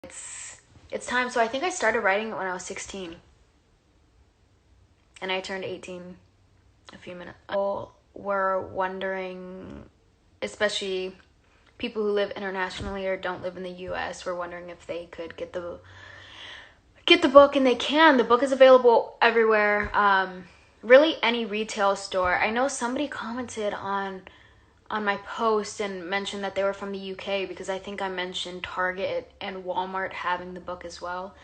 It's time. So I think I started writing it when I was 16. And I turned 18 a few minutes. People were wondering, especially people who live internationally or don't live in the US, were wondering if they could get the book, and they can. The book is available everywhere. Really any retail store. I know somebody commented on my post and mentioned that they were from the UK, because I think I mentioned Target and Walmart having the book as well.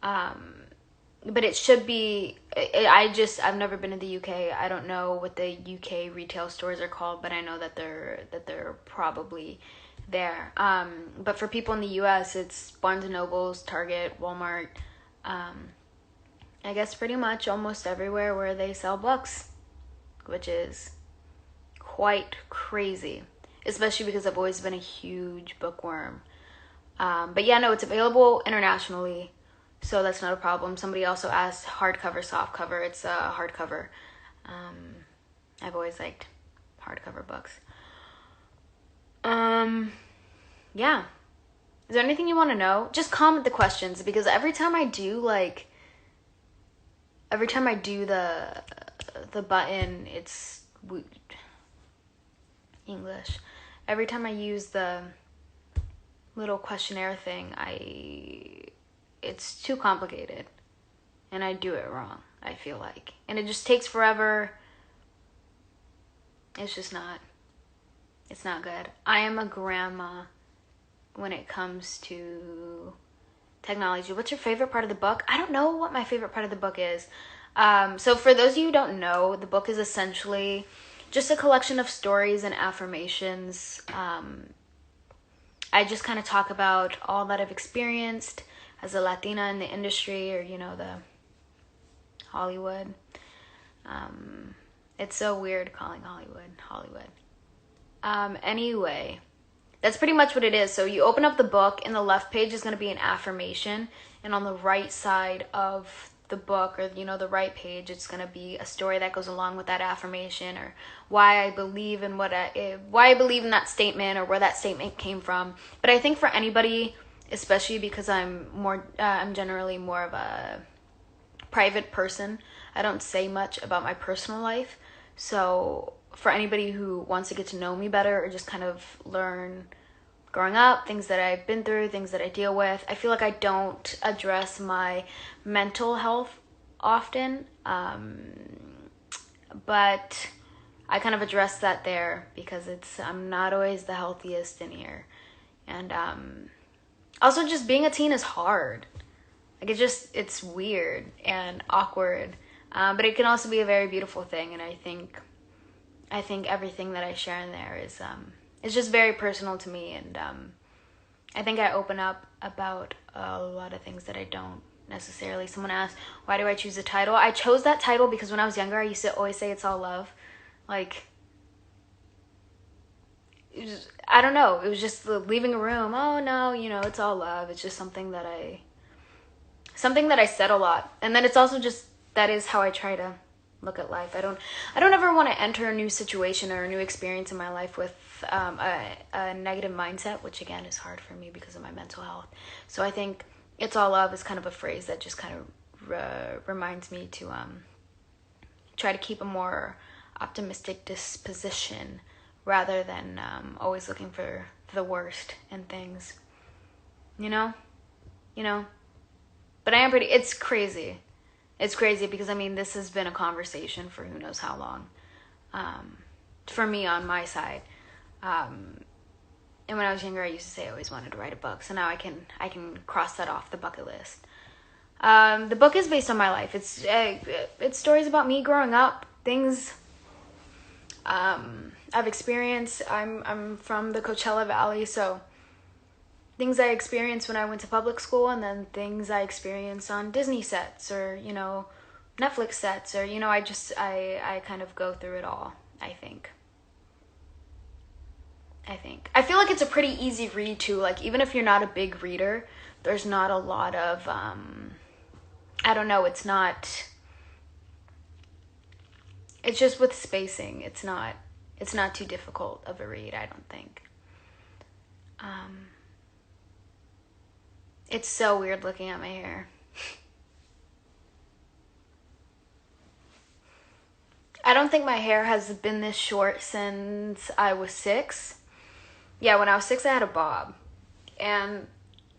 But it should be, I've never been to the UK. I don't know what the UK retail stores are called, but I know that they're probably there. But for people in the US, it's Barnes & Nobles, Target, Walmart, I guess pretty much almost everywhere where they sell books, which is quite crazy, especially because I've always been a huge bookworm. But yeah, no, it's available internationally, so that's not a problem. Somebody also asked hardcover, softcover. It's hardcover. I've always liked hardcover books. Yeah. Is there anything you want to know? Just comment the questions, because every time I do the button, it's English. Every time I use the little questionnaire thing, it's too complicated, and I do it wrong, I feel like. And it just takes forever. It's not good. I am a grandma when it comes to technology. What's your favorite part of the book? I don't know what my favorite part of the book is. So for those of you who don't know, the book is essentially just a collection of stories and affirmations. I just kind of talk about all that I've experienced as a Latina in the industry, or, the Hollywood. It's so weird calling Hollywood. Anyway, that's pretty much what it is. So you open up the book, and the left page is going to be an affirmation, and on the right side of the book, or the right page, it's going to be a story that goes along with that affirmation, or why I believe in why I believe in that statement, or where that statement came from. But I think for anybody, especially because I'm generally more of a private person, I don't say much about my personal life. So for anybody who wants to get to know me better, or just kind of learn growing up, things that I've been through, things that I deal with, I feel like I don't address my mental health often, but I kind of address that there, because I'm not always the healthiest in here. And also, just being a teen is hard. Like, it's weird and awkward, but it can also be a very beautiful thing. And I think everything that I share in there is it's just very personal to me, and I think I open up about a lot of things that I don't necessarily. Someone asked, why do I choose the title? I chose that title because when I was younger, I used to always say it's all love. Like, I don't know, it was just leaving a room. Oh no, it's all love. It's just something that I said a lot. And then it's also just, that is how I try to look at life. I don't ever want to enter a new situation or a new experience in my life with a negative mindset, which again is hard for me because of my mental health. So I think it's all love is kind of a phrase that just kind of reminds me to try to keep a more optimistic disposition, rather than always looking for the worst in things. But I am it's crazy. It's crazy because, this has been a conversation for who knows how long. For me, on my side. And when I was younger, I used to say I always wanted to write a book. So now I can cross that off the bucket list. The book is based on my life. It's stories about me growing up, things I've experienced. I'm from the Coachella Valley, so things I experienced when I went to public school, and then things I experienced on Disney sets, or Netflix sets, or I kind of go through it all. I feel like it's a pretty easy read too. Like, even if you're not a big reader, there's not a lot of I don't know, it's just with spacing, it's not too difficult of a read, I don't think. It's so weird looking at my hair. I don't think my hair has been this short since I was 6. Yeah, when I was 6, I had a bob. And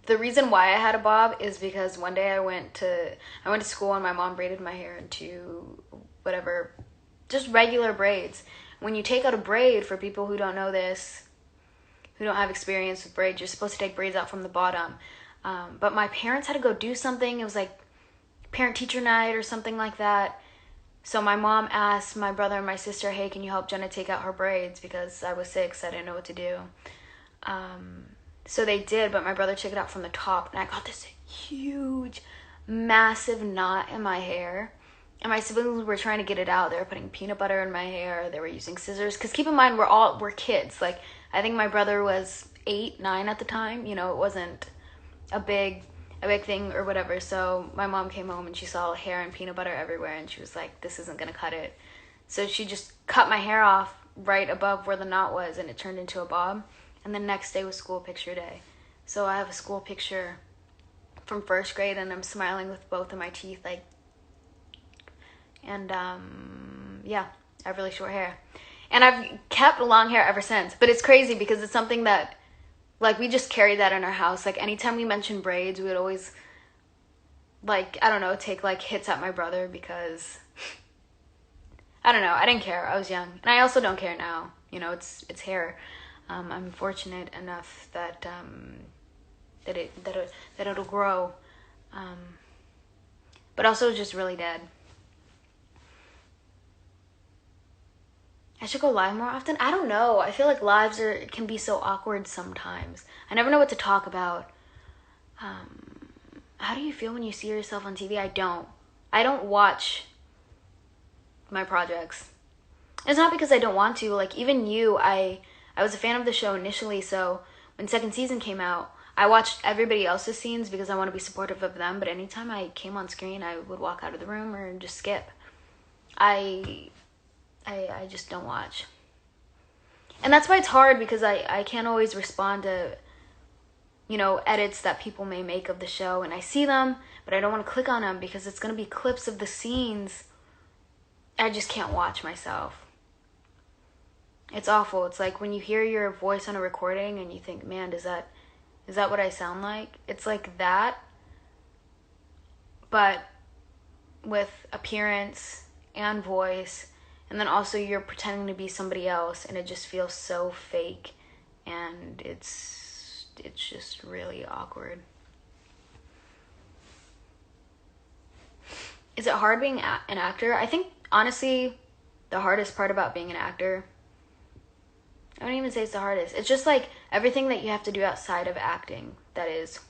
the reason why I had a bob is because one day I went to school and my mom braided my hair into whatever, just regular braids. When you take out a braid, for people who don't know this, who don't have experience with braids, you're supposed to take braids out from the bottom. But my parents had to go do something. It was like parent-teacher night or something like that. So my mom asked my brother and my sister, hey, can you help Jenna take out her braids? Because I was 6, I didn't know what to do. So they did, but my brother took it out from the top, and I got this huge, massive knot in my hair. And my siblings were trying to get it out. They were putting peanut butter in my hair. They were using scissors. Because keep in mind, we're kids. Like, I think my brother was 8, 9 at the time. You know, it wasn't a big thing or whatever. So my mom came home and she saw hair and peanut butter everywhere, and she was like, this isn't gonna cut it. So she just cut my hair off right above where the knot was, and it turned into a bob. And the next day was school picture day. So I have a school picture from 1st grade, and I'm smiling with both of my teeth, like, and yeah, I have really short hair. And I've kept long hair ever since. But it's crazy because it's something that, like, we just carry that in our house. Like, anytime we mention braids, we would always, like, I don't know, take, like, hits at my brother because, I don't know, I didn't care. I was young. And I also don't care now. You know, it's hair. I'm fortunate enough that it'll grow. But also just really dead. I should go live more often. I don't know. I feel like lives can be so awkward sometimes. I never know what to talk about. How do you feel when you see yourself on TV? I don't watch my projects. It's not because I don't want to. Like, even you, I was a fan of the show initially, so when 2nd season came out, I watched everybody else's scenes because I want to be supportive of them, but anytime I came on screen, I would walk out of the room or just skip. I just don't watch. And that's why it's hard, because I can't always respond to, you know, edits that people may make of the show. And I see them, but I don't want to click on them because it's going to be clips of the scenes. I just can't watch myself. It's awful. It's like when you hear your voice on a recording and you think, man, is that what I sound like? It's like that, but with appearance and voice. And then also you're pretending to be somebody else, and it just feels so fake, and it's just really awkward. Is it hard being an actor? I think, honestly, the hardest part about being an actor, I don't even say it's the hardest. It's just like everything that you have to do outside of acting that is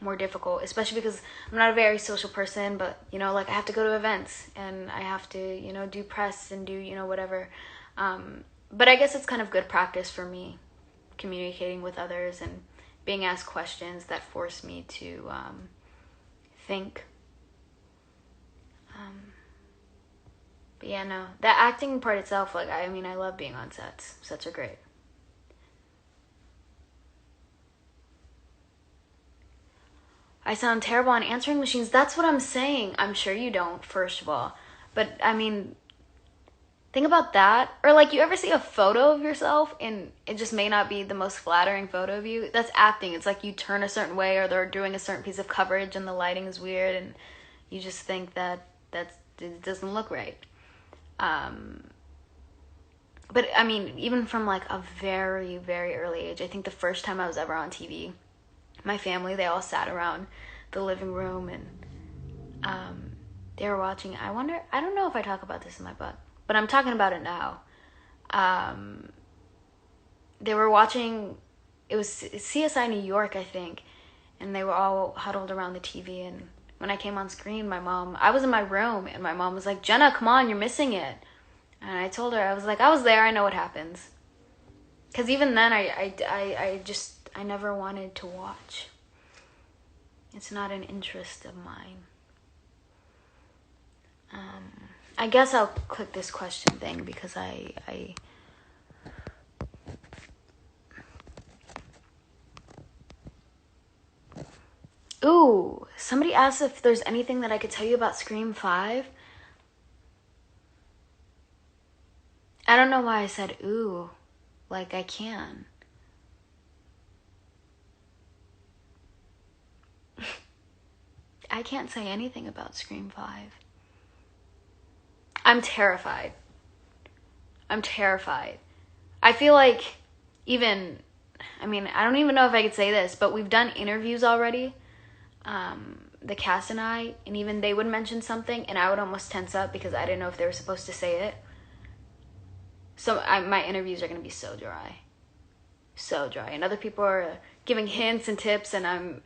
more difficult, especially because I'm not a very social person, but, you know, like, I have to go to events and I have to, you know, do press and do, you know, whatever. But I guess it's kind of good practice for me, communicating with others and being asked questions that force me to think. But yeah, no, the acting part itself, like, I mean, I love being on sets. Sets are great. I sound terrible on answering machines. That's what I'm saying. I'm sure you don't, first of all. But, I mean, think about that. Or, like, you ever see a photo of yourself and it just may not be the most flattering photo of you? That's acting. It's like you turn a certain way, or they're doing a certain piece of coverage and the lighting is weird and you just think that it doesn't look right. But, I mean, even from, like, a very, very early age, I think the first time I was ever on TV, my family, they all sat around the living room and they were watching. I don't know if I talk about this in my book, but I'm talking about it now. They were watching, it was CSI New York, I think, and they were all huddled around the TV. And when I came on screen, I was in my room, and my mom was like, Jenna, come on, you're missing it. And I told her, I was like, I was there, I know what happens. Because even then, I never wanted to watch. It's not an interest of mine. I guess I'll click this question thing because Ooh, somebody asked if there's anything that I could tell you about Scream 5. I don't know why I said ooh, like I can. I can't say anything about Scream 5. I'm terrified. I feel like I don't even know if I could say this, but we've done interviews already, the cast and I, and even they would mention something and I would almost tense up because I didn't know if they were supposed to say it. So my interviews are going to be so dry. So dry. And other people are giving hints and tips, and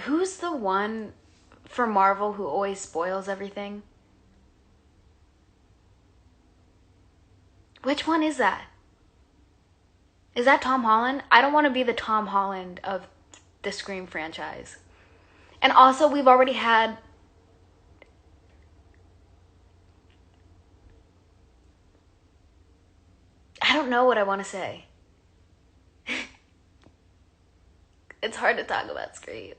who's the one for Marvel who always spoils everything? Which one is that? Is that Tom Holland? I don't want to be the Tom Holland of the Scream franchise. And also, we've already had... I don't know what I want to say. It's hard to talk about Scream.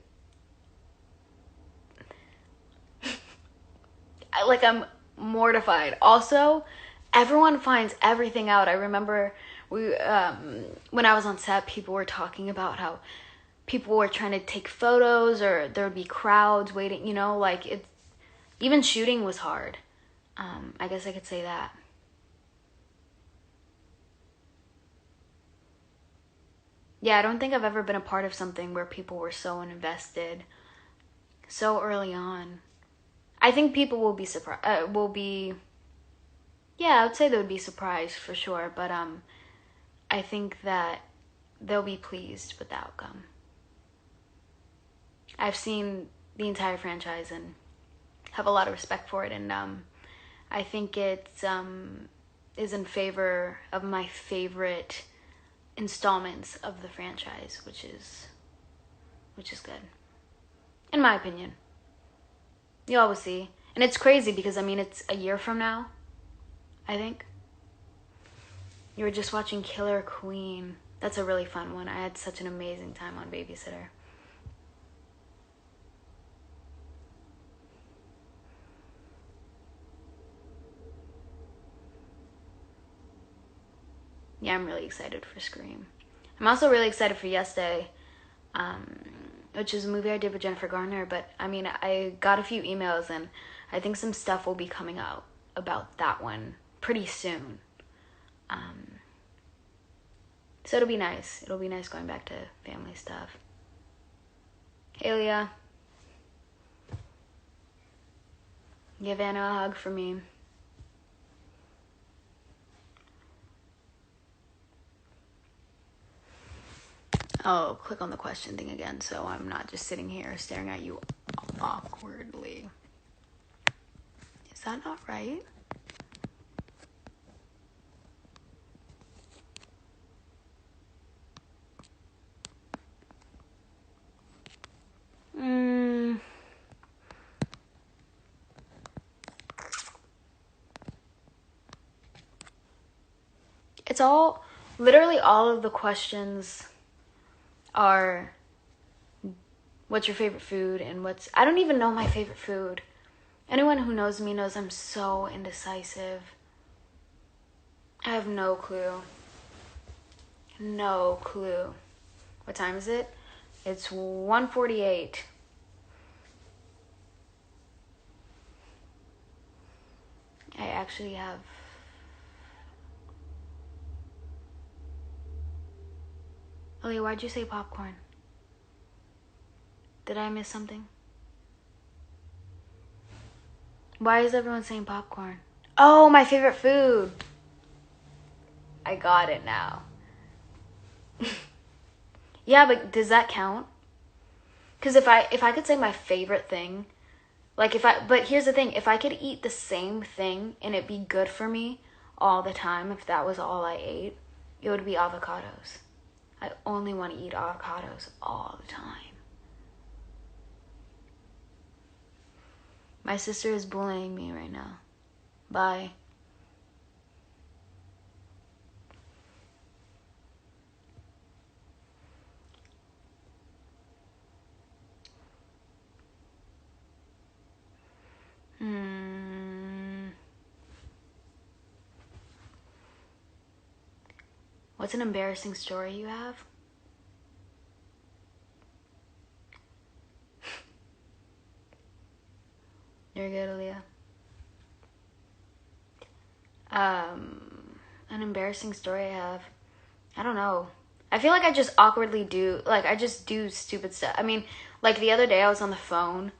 I'm mortified. Also, everyone finds everything out. I remember when I was on set, people were talking about how people were trying to take photos, or there would be crowds waiting, even shooting was hard. I guess I could say that. Yeah, I don't think I've ever been a part of something where people were so invested so early on. I think people will be surprised. Yeah, I would say they would be surprised for sure, but I think that they'll be pleased with the outcome. I've seen the entire franchise and have a lot of respect for it, and I think it is in favor of my favorite installments of the franchise, which is good, in my opinion. You always see, and it's crazy because it's a year from now, I think. You were just watching Killer Queen. That's a really fun one. I had such an amazing time on Babysitter. Yeah, I'm really excited for Scream. I'm also really excited for Yes Day, which is a movie I did with Jennifer Garner. But I got a few emails, and I think some stuff will be coming out about that one pretty soon. So it'll be nice. It'll be nice going back to family stuff. Hey, Leah. Give Anna a hug for me. Oh, click on the question thing again so I'm not just sitting here staring at you awkwardly. Is that not right? It's literally all of the questions are, what's your favorite food, and I don't even know my favorite food. Anyone who knows me knows I'm so indecisive. I have no clue. No clue. What time is it? It's 1:48. I actually have... Ollie, why'd you say popcorn? Did I miss something? Why is everyone saying popcorn? Oh, my favorite food. I got it now. Yeah, but does that count? Because if I could say my favorite thing, but here's the thing, if I could eat the same thing and it be good for me all the time, if that was all I ate, it would be avocados. I only want to eat avocados all the time. My sister is bullying me right now. Bye. What's an embarrassing story you have? You're good, Aaliyah. An embarrassing story I have. I don't know. I feel like I just awkwardly do, like, I just do stupid stuff. I mean, like, the other day I was on the phone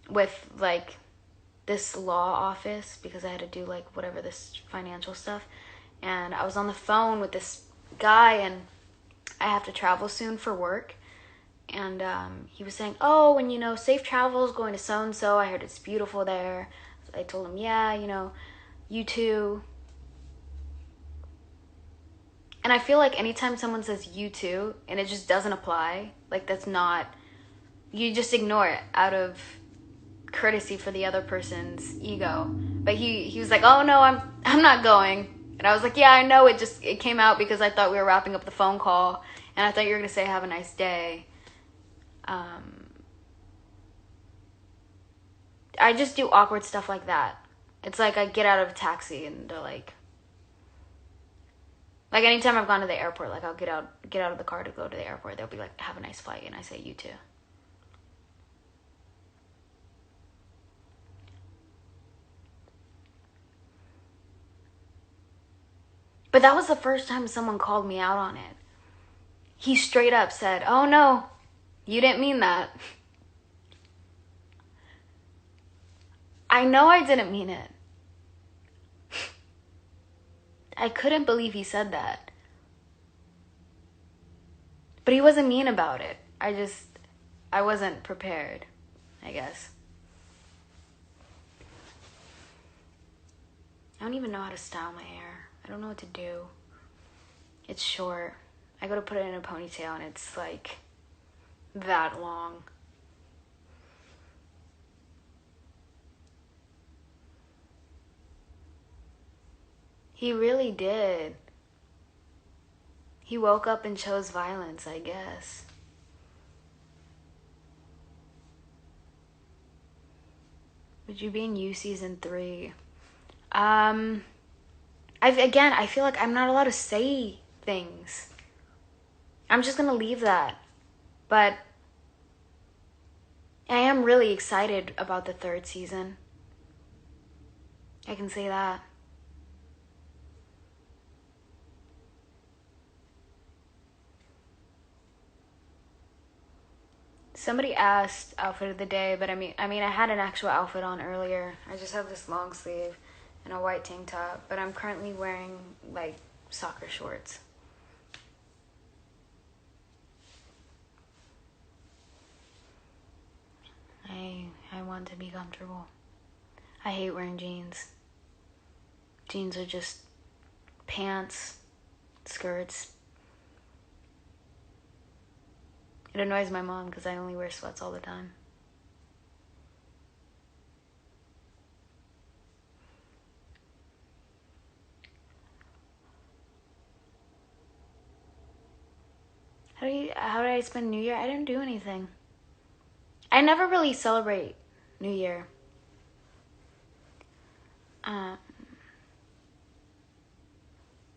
with, like, this law office because I had to do, like, whatever, this financial stuff. And I was on the phone with this guy, and I have to travel soon for work. And he was saying, oh, and, you know, safe travels going to so-and-so. I heard it's beautiful there. So I told him, yeah, you know, you too. And I feel like anytime someone says you too, and it just doesn't apply, like, that's not, you just ignore it out of courtesy for the other person's ego. But he was like, oh no, I'm not going. And I was like, yeah, I know, it came out because I thought we were wrapping up the phone call, and I thought you were gonna say have a nice day. I just do awkward stuff like that. It's like I get out of a taxi and they're like anytime I've gone to the airport, like I'll get out of the car to go to the airport, they'll be like, have a nice flight, and I say you too. But that was the first time someone called me out on it. He straight up said, oh no, you didn't mean that. I know I didn't mean it. I couldn't believe he said that. But he wasn't mean about it. I wasn't prepared, I guess. I don't even know how to style my hair. I don't know what to do. It's short. I go to put it in a ponytail and it's like that long. He really did. He woke up and chose violence, I guess. Would you be in You season 3? I feel like I'm not allowed to say things. I'm just gonna leave that. But I am really excited about the 3rd season. I can say that. Somebody asked outfit of the day, but I mean I had an actual outfit on earlier. I just have this long sleeve and a white tank top, but I'm currently wearing like soccer shorts. I want to be comfortable. I hate wearing jeans. Jeans are just pants, skirts. It annoys my mom because I only wear sweats all the time. How did I spend New Year? I didn't do anything. I never really celebrate New Year. No,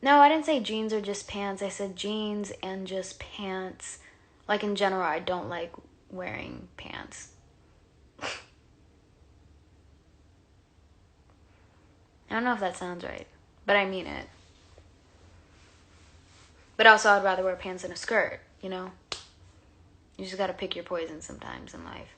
I didn't say jeans or just pants. I said jeans and just pants. Like, in general, I don't like wearing pants. I don't know if that sounds right, but I mean it. But also, I'd rather wear pants than a skirt, you know? You just gotta pick your poison sometimes in life.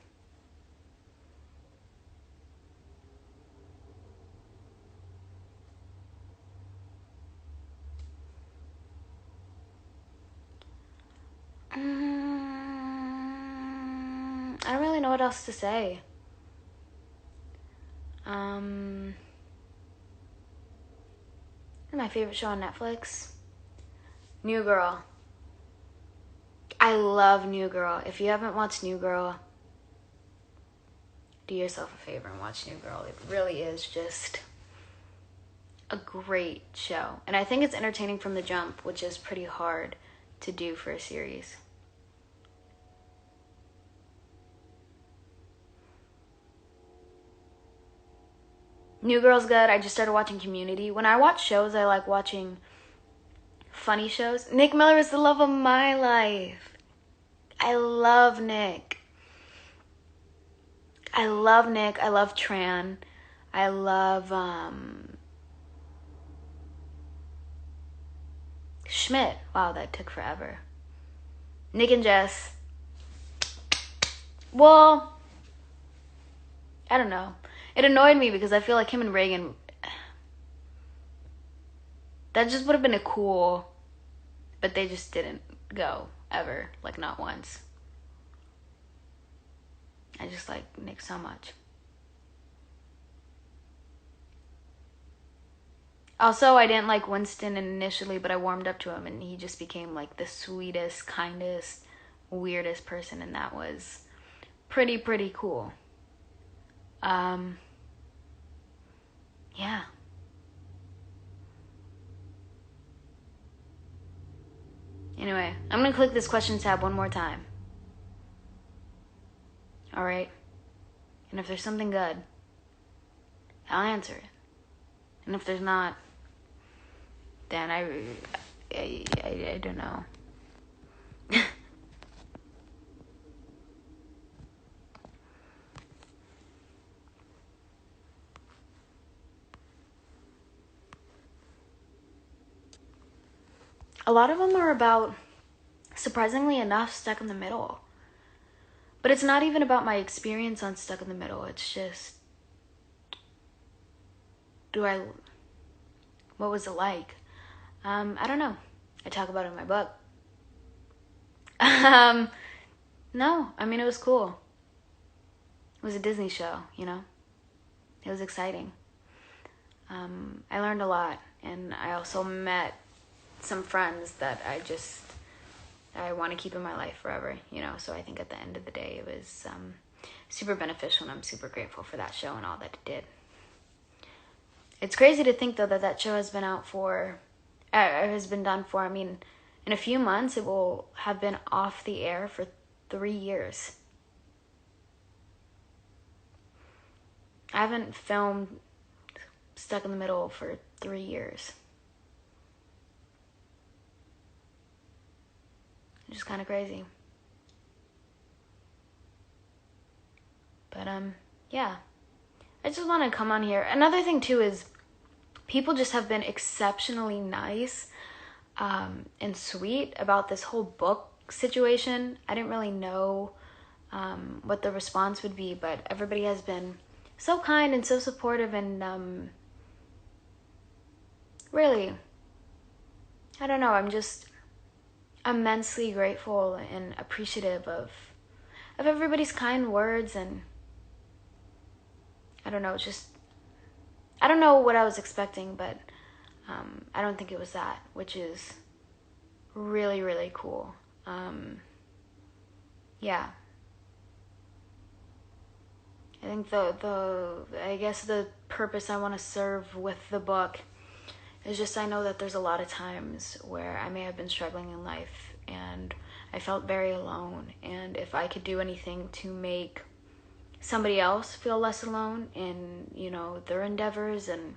I don't really know what else to say. My favorite show on Netflix? New Girl. I love New Girl. If you haven't watched New Girl, do yourself a favor and watch New Girl. It really is just a great show. And I think it's entertaining from the jump, which is pretty hard to do for a series. New Girl's good. I just started watching Community. When I watch shows, I like watching funny shows. Nick Miller is the love of my life. I love Nick. I love Nick. I love Tran. I love Schmidt. Wow, that took forever. Nick and Jess. Well, I don't know. It annoyed me because I feel like him and Reagan, that just would have been a cool, but they just didn't go ever, like not once. I just like Nick so much. Also, I didn't like Winston initially, but I warmed up to him and he just became like the sweetest, kindest, weirdest person, and that was pretty cool. Yeah. Anyway, I'm gonna click this question tab one more time. Alright? And if there's something good, I'll answer it. And if there's not, then I don't know. A lot of them are about, surprisingly enough, Stuck in the Middle. But it's not even about my experience on Stuck in the Middle. It's just, what was it like? I don't know. I talk about it in my book. No, I mean, it was cool. It was a Disney show, you know? It was exciting. I learned a lot, and I also met some friends that I want to keep in my life forever, you know? So I think at the end of the day, it was super beneficial, and I'm super grateful for that show and all that it did. It's crazy to think, though, that show has been done for, I mean, in a few months, it will have been off the air for 3 years. I haven't filmed Stuck in the Middle for 3 years. It's just kind of crazy. But, yeah. I just want to come on here. Another thing, too, is people just have been exceptionally nice and sweet about this whole book situation. I didn't really know what the response would be, but everybody has been so kind and so supportive, and really, I don't know, I'm just immensely grateful and appreciative of everybody's kind words, and I don't know, just, I don't know what I was expecting, but I don't think it was that, which is really cool. Yeah. I think I guess the purpose I want to serve with the book is just, I know that there's a lot of times where I may have been struggling in life and I felt very alone, and if I could do anything to make somebody else feel less alone in, you know, their endeavors and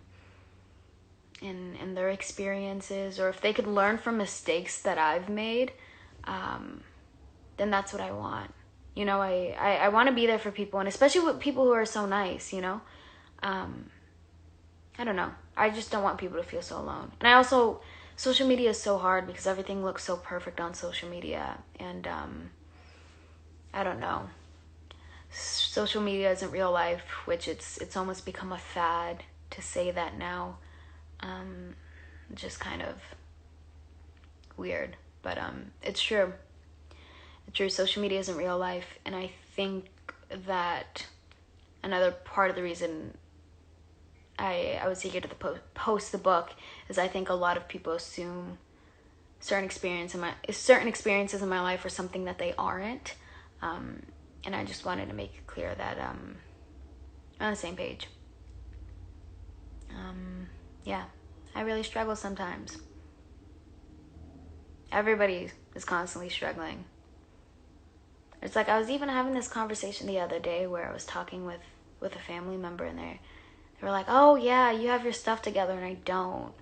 their experiences, or if they could learn from mistakes that I've made, then that's what I want. You know, I want to be there for people, and especially with people who are so nice, you know. I don't know. I just don't want people to feel so alone. And I also, social media is so hard because everything looks so perfect on social media, and I don't know. Social media isn't real life, which it's almost become a fad to say that now. Just kind of weird, but it's true. It's true. Social media isn't real life, and I think that another part of the reason I was eager to post the book is I think a lot of people assume certain experiences in my life are something that they aren't, and I just wanted to make it clear that on the same page. Yeah, I really struggle sometimes. Everybody is constantly struggling. It's like, I was even having this conversation the other day where I was talking with a family member, and they were like, oh yeah, you have your stuff together and I don't.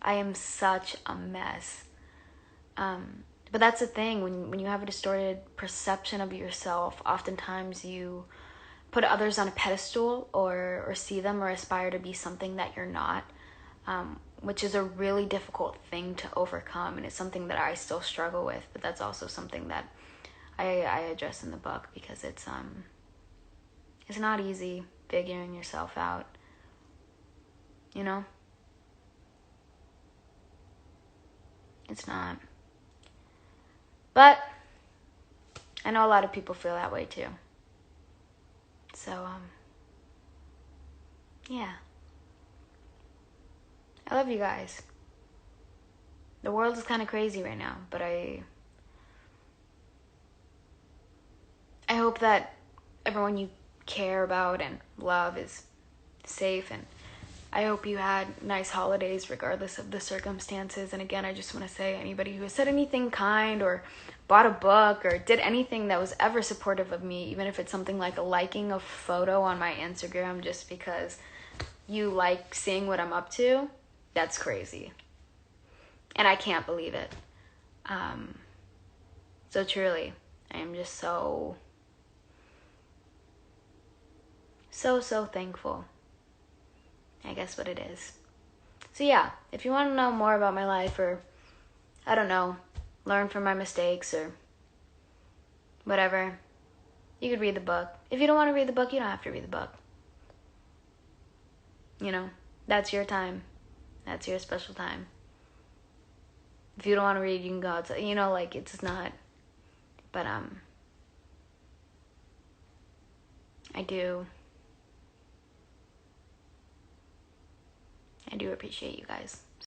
I am such a mess. But that's the thing, when you have a distorted perception of yourself, oftentimes you put others on a pedestal, or see them or aspire to be something that you're not, which is a really difficult thing to overcome, and it's something that I still struggle with. But that's also something that I address in the book, because it's not easy figuring yourself out, you know? It's not. But I know a lot of people feel that way too. So, yeah. I love you guys. The world is kind of crazy right now, but I hope that everyone you care about and love is safe, and I hope you had nice holidays regardless of the circumstances. And again, I just want to say, anybody who has said anything kind or bought a book or did anything that was ever supportive of me, even if it's something like liking a photo on my Instagram just because you like seeing what I'm up to, that's crazy. And I can't believe it. So truly, I am just so thankful. I guess what it is. So yeah, if you want to know more about my life, or I don't know, learn from my mistakes or whatever, you could read the book. If you don't want to read the book, you don't have to read the book. You know, that's your time. That's your special time. If you don't want to read, you can go outside. You know, like, it's not. But I do appreciate you guys.